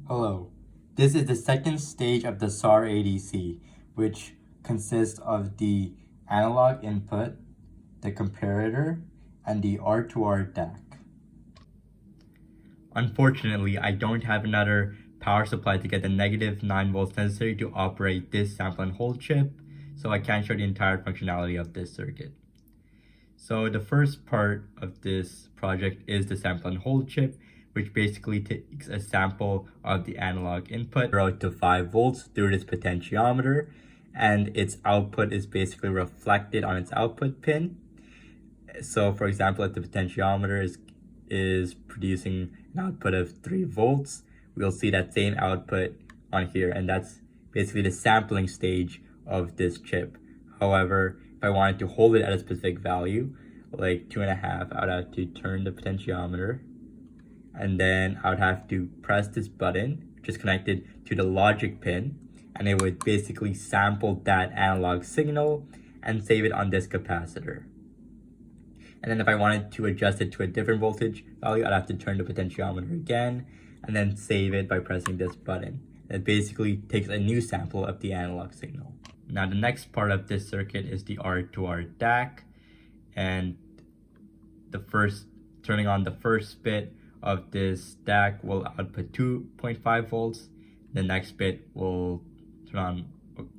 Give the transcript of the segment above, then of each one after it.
Hello. This is the second stage of the SAR ADC, which consists of the analog input, the comparator, and the R2R DAC. Unfortunately, I don't have another power supply to get the negative 9 volts necessary to operate this sample and hold chip, so I can't show the entire functionality of this circuit. So the first part of this project is the sample and hold chip, which basically takes a sample of the analog input 0 to 5 volts through this potentiometer, and its output is basically reflected on its output pin. So for example, if the potentiometer is producing an output of 3 volts, we'll see that same output on here, and that's basically the sampling stage of this chip. However, if I wanted to hold it at a specific value, like 2.5, I would have to turn the potentiometer, and then I would have to press this button, which is connected to the logic pin, and it would basically sample that analog signal and save it on this capacitor. And then if I wanted to adjust it to a different voltage value, I'd have to turn the potentiometer again and then save it by pressing this button. It basically takes a new sample of the analog signal. Now the next part of this circuit is the R2R DAC, and turning on the first bit of this DAC will output 2.5 volts. The next bit will turn on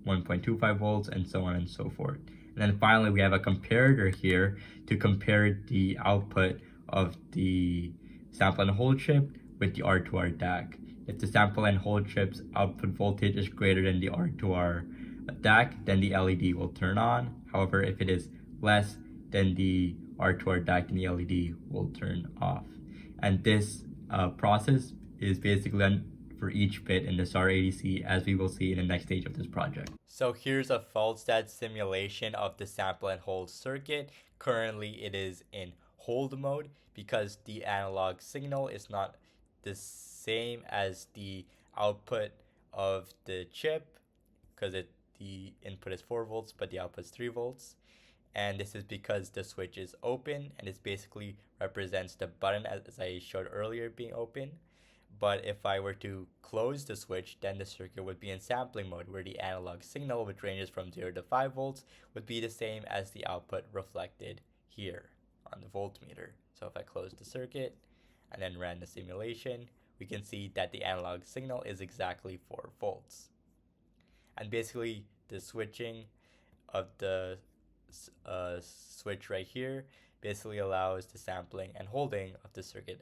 1.25 volts, and so on and so forth. And then finally, we have a comparator here to compare the output of the sample and hold chip with the R2R DAC. If the sample and hold chip's output voltage is greater than the R2R DAC, then the LED will turn on. However, if it is less than the R2R DAC, then the LED will turn off. And this process is basically done for each bit in the SAR ADC, as we will see in the next stage of this project. So here's a fault-stat simulation of the sample and hold circuit. Currently it is in hold mode because the analog signal is not the same as the output of the chip, because the input is 4 volts but the output is 3 volts. And this is because the switch is open, and this basically represents the button as I showed earlier being open. But if I were to close the switch, then the circuit would be in sampling mode, where the analog signal, which ranges from 0 to 5 volts, would be the same as the output reflected here on the voltmeter. So if I close the circuit and then ran the simulation, we can see that the analog signal is exactly 4 volts. And basically the switching of the switch right here basically allows the sampling and holding of the circuit